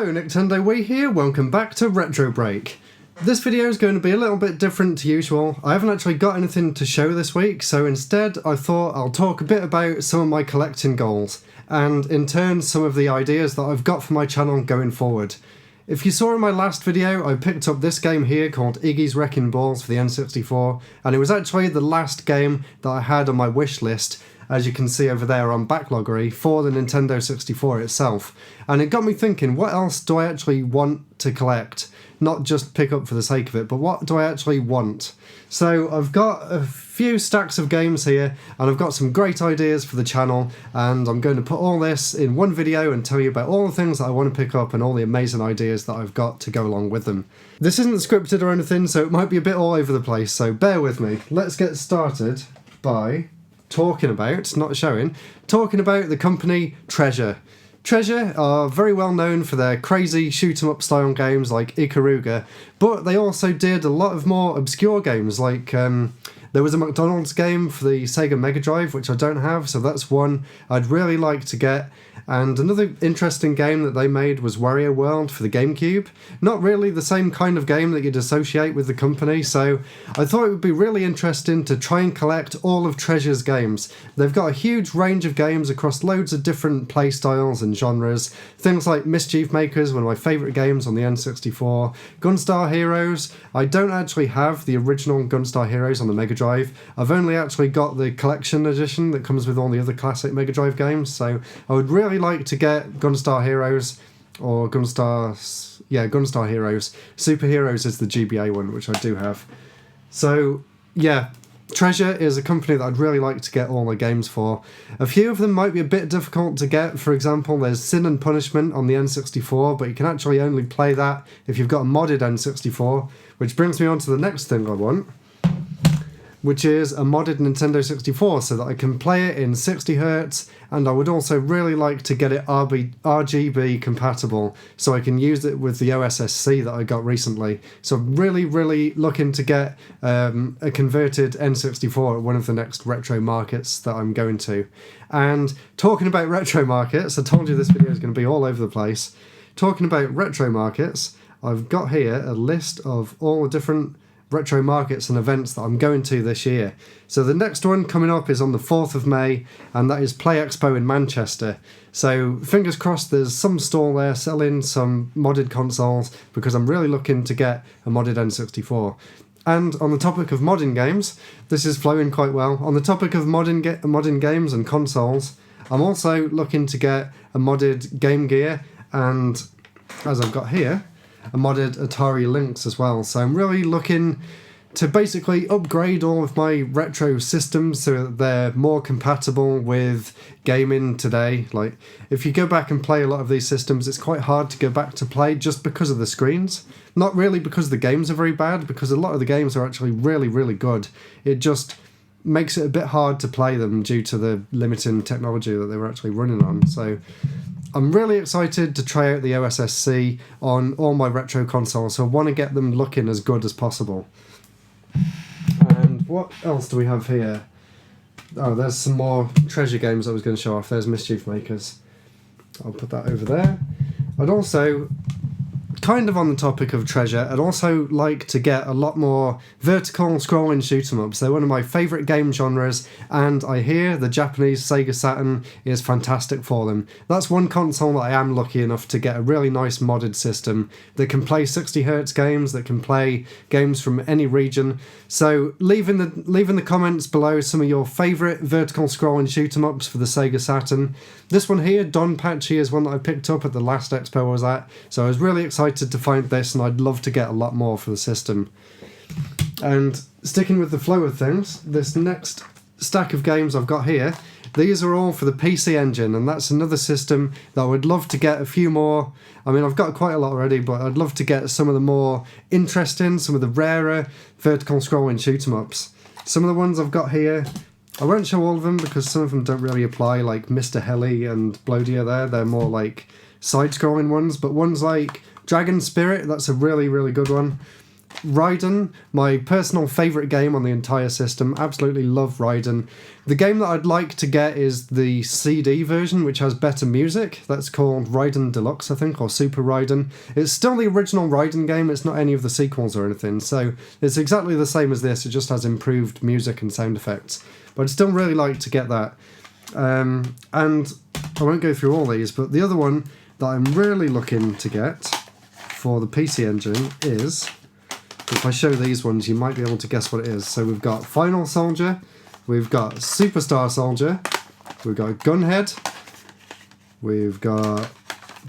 Hello, Nintendo Wii here, welcome back to Retro Break. This video is going to be a little bit different to usual. I haven't actually got anything to show this week, so instead I thought I'll talk a bit about some of my collecting goals, and in turn some of the ideas that I've got for my channel going forward. If you saw in my last video, I picked up this game here called Iggy's Wrecking Balls for the N64, and it was actually the last game that I had on my wish list, as you can see over there on Backloggery, for the Nintendo 64 itself. And it got me thinking, what else do I actually want to collect? Not just pick up for the sake of it, but what do I actually want? So I've got a few stacks of games here, and I've got some great ideas for the channel, and I'm going to put all this in one video and tell you about all the things that I want to pick up and all the amazing ideas that I've got to go along with them. This isn't scripted or anything, so it might be a bit all over the place, so bear with me. Let's get started by talking about the company Treasure. Treasure are very well known for their crazy shoot-'em-up style games like Ikaruga, but they also did a lot of more obscure games like there was a McDonald's game for the Sega Mega Drive, which I don't have, so that's one I'd really like to get. And another interesting game that they made was Wario World for the GameCube. Not really the same kind of game that you'd associate with the company, so I thought it would be really interesting to try and collect all of Treasure's games. They've got a huge range of games across loads of different play styles and genres. Things like Mischief Makers, one of my favourite games on the N64. Gunstar Heroes. I don't actually have the original Gunstar Heroes on the Mega Drive. I've only actually got the collection edition that comes with all the other classic Mega Drive games, so I would really like to get Gunstar Heroes, or Gunstar Heroes. Super Heroes is the GBA one, which I do have. So yeah, Treasure is a company that I'd really like to get all the games for. A few of them might be a bit difficult to get. For example, there's Sin and Punishment on the N64, but you can actually only play that if you've got a modded N64, which brings me on to the next thing I want, which is a modded Nintendo 64 so that I can play it in 60Hz, and I would also really like to get it RGB compatible so I can use it with the OSSC that I got recently. So I'm really looking to get a converted N64 at one of the next retro markets that I'm going to. And talking about retro markets, I told you this video is going to be all over the place. Talking about retro markets, I've got here a list of all the different retro markets and events that I'm going to this year. So the next one coming up is on the 4th of May, and that is Play Expo in Manchester. So fingers crossed there's some stall there selling some modded consoles, because I'm really looking to get a modded N64. And on the topic of modding games, this is flowing quite well. On the topic of modding games and consoles, I'm also looking to get a modded Game Gear, and as I've got here, a modded Atari Lynx as well. So I'm really looking to basically upgrade all of my retro systems so that they're more compatible with gaming today. Like, if you go back and play a lot of these systems, it's quite hard to go back to play just because of the screens. Not really because the games are very bad, because a lot of the games are actually really good. It just makes it a bit hard to play them due to the limiting technology that they were actually running on. So I'm really excited to try out the OSSC on all my retro consoles, so I want to get them looking as good as possible. And what else do we have here? Oh, there's some more Treasure games I was going to show off. There's Mischief Makers. I'll put that over there. I'd also, kind of on the topic of Treasure, I'd also like to get a lot more vertical scrolling shoot-'em-ups. They're one of my favourite game genres, and I hear the Japanese Sega Saturn is fantastic for them. That's one console that I am lucky enough to get a really nice modded system that can play 60Hz games, that can play games from any region. So leave in the comments below some of your favourite vertical scrolling shoot-'em-ups for the Sega Saturn. This one here, Don Pachi, is one that I picked up at the last expo I was at, so I was really excited to find this, and I'd love to get a lot more for the system. And sticking with the flow of things, this next stack of games I've got here, these are all for the PC Engine, and that's another system that I would love to get a few more. I mean, I've got quite a lot already, but I'd love to get some of the more interesting, some of the rarer vertical scrolling shoot-'em-ups. Some of the ones I've got here, I won't show all of them because some of them don't really apply, like Mr. Heli and Blodia there. They're more like side-scrolling ones, but ones like Dragon Spirit, that's a really good one. Raiden, my personal favourite game on the entire system. Absolutely love Raiden. The game that I'd like to get is the CD version, which has better music. That's called Raiden Deluxe, I think, or Super Raiden. It's still the original Raiden game, it's not any of the sequels or anything, so it's exactly the same as this, it just has improved music and sound effects. But I'd still really like to get that. And I won't go through all these, but the other one that I'm really looking to get for the PC Engine is, if I show these ones, you might be able to guess what it is. So we've got Final Soldier, we've got Superstar Soldier, we've got Gunhead, we've got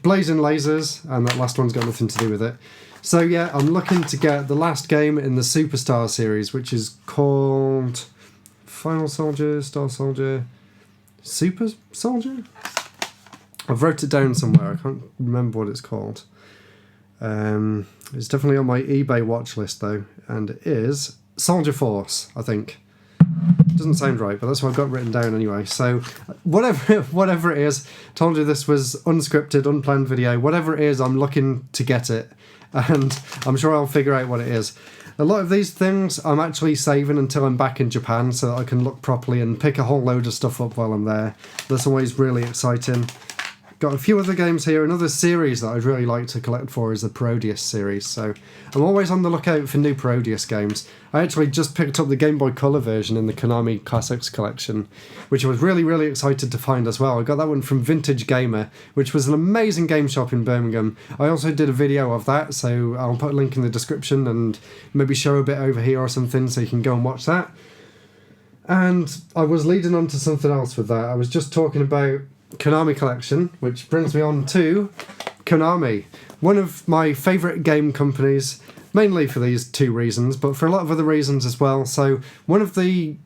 Blazing Lasers, and that last one's got nothing to do with it. So yeah, I'm looking to get the last game in the Superstar series, which is called Final Soldier, Star Soldier, Super Soldier? I've wrote it down somewhere, I can't remember what it's called. It's definitely on my eBay watch list though, and it is Soldier Force, I think. Doesn't sound right, but that's what I've got written down anyway. So whatever it is, told you this was unscripted, unplanned video. Whatever it is, I'm looking to get it, and I'm sure I'll figure out what it is. A lot of these things I'm actually saving until I'm back in Japan so that I can look properly and pick a whole load of stuff up while I'm there. That's always really exciting. Got a few other games here. Another series that I'd really like to collect for is the Parodius series, so I'm always on the lookout for new Parodius games. I actually just picked up the Game Boy Color version in the Konami Classics collection, which I was really excited to find as well. I got that one from Vintage Gamer, which was an amazing game shop in Birmingham. I also did a video of that, so I'll put a link in the description and maybe show a bit over here or something so you can go and watch that. And I was leading on to something else with that. I was just talking about Konami Collection, which brings me on to Konami, one of my favourite game companies, mainly for these two reasons, but for a lot of other reasons as well. So one of the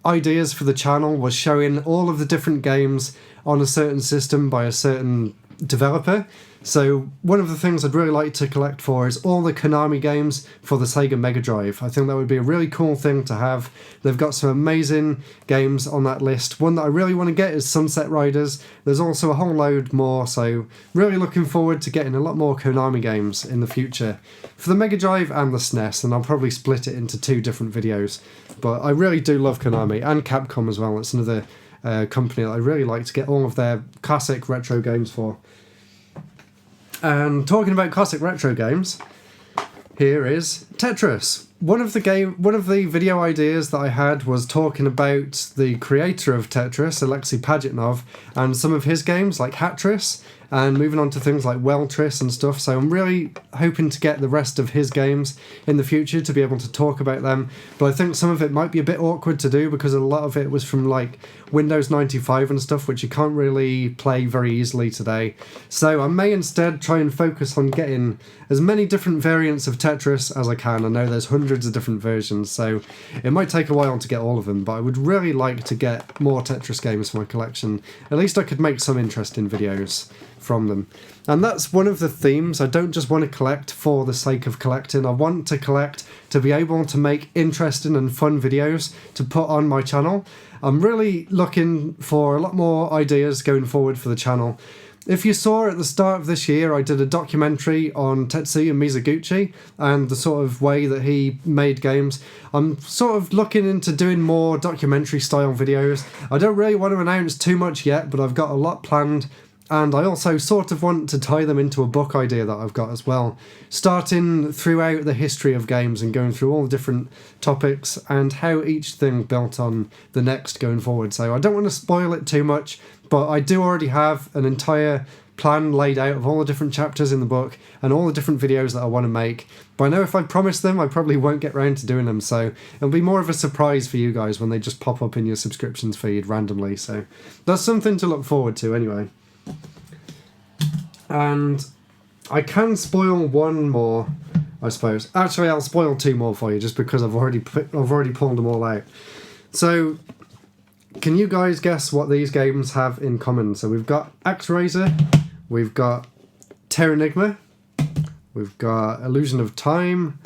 ideas for the channel was showing all of the different games on a certain system by a certain developer. So one of the things I'd really like to collect for is all the Konami games for the Sega Mega Drive. I think that would be a really cool thing to have. They've got some amazing games on that list. One that I really want to get is Sunset Riders. There's also a whole load more, so really looking forward to getting a lot more Konami games in the future for the Mega Drive and the SNES, and I'll probably split it into two different videos. But I really do love Konami, and Capcom as well. It's another company that I really like to get all of their classic retro games for. And talking about classic retro games, here is Tetris. One of the video ideas that I had was talking about the creator of Tetris, Alexei Pajitnov, and some of his games like Hatris, and moving on to things like Weltris and stuff. So I'm really hoping to get the rest of his games in the future to be able to talk about them. But I think some of it might be a bit awkward to do because a lot of it was from like Windows 95 and stuff, which you can't really play very easily today. So I may instead try and focus on getting as many different variants of Tetris as I can. I know there's hundreds of different versions, so it might take a while to get all of them, but I would really like to get more Tetris games for my collection. At least I could make some interesting videos from them. And that's one of the themes. I don't just want to collect for the sake of collecting. I want to collect to be able to make interesting and fun videos to put on my channel. I'm really looking for a lot more ideas going forward for the channel. If you saw at the start of this year, I did a documentary on Tetsuya Mizuguchi and the sort of way that he made games. I'm sort of looking into doing more documentary style videos. I don't really want to announce too much yet, but I've got a lot planned. And I also sort of want to tie them into a book idea that I've got as well, starting throughout the history of games and going through all the different topics and how each thing built on the next going forward. So I don't want to spoil it too much, but I do already have an entire plan laid out of all the different chapters in the book and all the different videos that I want to make. But I know if I promise them, I probably won't get round to doing them, so it'll be more of a surprise for you guys when they just pop up in your subscriptions feed randomly. So that's something to look forward to anyway. And I can spoil one more, I suppose. Actually, I'll spoil two more for you just because I've already pulled them all out. So, can you guys guess what these games have in common? So we've got ActRaiser, we've got Terranigma, we've got Illusion of Time,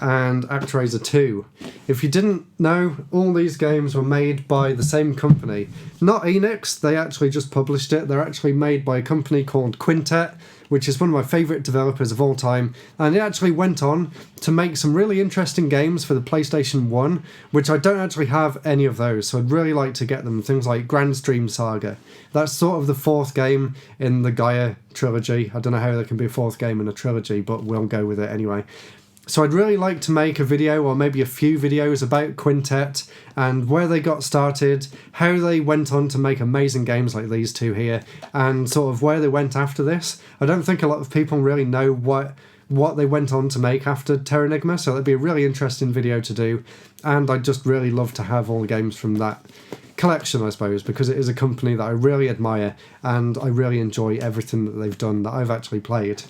and ActRaiser 2. If you didn't know, all these games were made by the same company. Not Enix, they actually just published it. They're actually made by a company called Quintet, which is one of my favourite developers of all time, and it actually went on to make some really interesting games for the PlayStation 1, which I don't actually have any of those, so I'd really like to get them. Things like Grand Stream Saga. That's sort of the fourth game in the Gaia trilogy. I don't know how there can be a fourth game in a trilogy, but we'll go with it anyway. So I'd really like to make a video, or maybe a few videos, about Quintet and where they got started, how they went on to make amazing games like these two here, and sort of where they went after this. I don't think a lot of people really know what they went on to make after Terranigma, so that'd be a really interesting video to do, and I'd just really love to have all the games from that collection, I suppose, because it is a company that I really admire, and I really enjoy everything that they've done that I've actually played.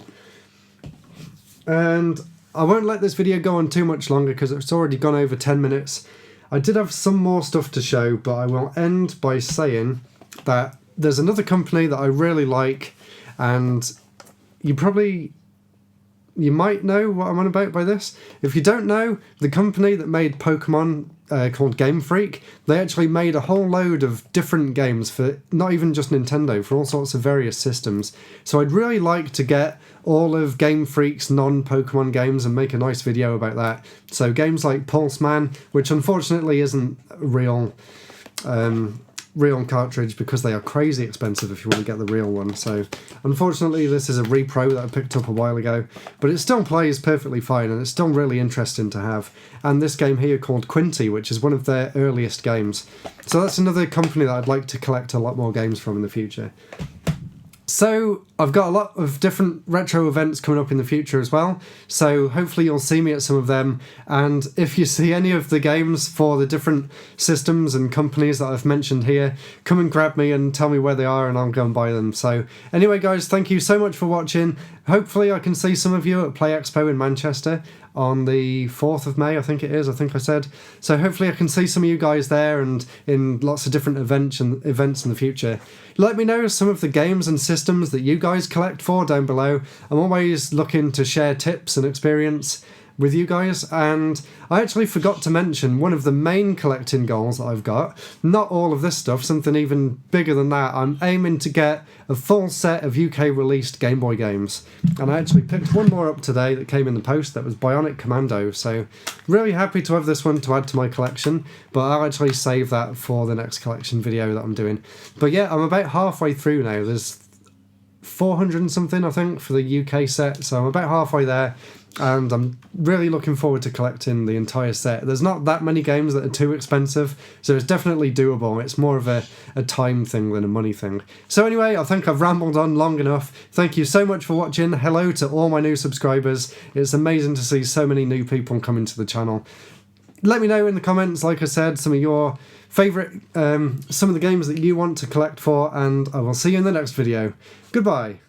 And I won't let this video go on too much longer because it's already gone over 10 minutes. I did have some more stuff to show, but I will end by saying that there's another company that I really like, and you might know what I'm on about by this. If you don't know, the company that made Pokemon, called Game Freak, they actually made a whole load of different games for not even just Nintendo, for all sorts of various systems. So I'd really like to get all of Game Freak's non-Pokemon games and make a nice video about that. So games like Pulseman, which unfortunately isn't real cartridge because they are crazy expensive if you want to get the real one. So unfortunately this is a repro that I picked up a while ago, but it still plays perfectly fine and it's still really interesting to have. And this game here called Quinty, which is one of their earliest games. So that's another company that I'd like to collect a lot more games from in the future. So I've got a lot of different retro events coming up in the future as well, so hopefully you'll see me at some of them, and if you see any of the games for the different systems and companies that I've mentioned here, come and grab me and tell me where they are and I'll go and buy them. So anyway guys, thank you so much for watching. Hopefully I can see some of you at Play Expo in Manchester on the 4th of May, I think it is, I think I said. So hopefully I can see some of you guys there and in lots of different events in the future. Let me know some of the games and systems that you guys collect for down below. I'm always looking to share tips and experience with you guys, and I actually forgot to mention one of the main collecting goals that I've got. Not all of this stuff, something even bigger than that. I'm aiming to get a full set of UK released Game Boy games, and I actually picked one more up today that came in the post. That was Bionic Commando, so really happy to have this one to add to my collection, but I'll actually save that for the next collection video that I'm doing. But yeah, I'm about halfway through now. There's 400 and something I think for the UK set, so I'm about halfway there, and I'm really looking forward to collecting the entire set. There's not that many games that are too expensive, so it's definitely doable. It's more of a time thing than a money thing. So anyway, I think I've rambled on long enough. Thank you so much for watching. Hello to all my new subscribers. It's amazing to see so many new people coming to the channel. Let me know in the comments, like I said, some of your favourite, some of the games that you want to collect for, and I will see you in the next video. Goodbye.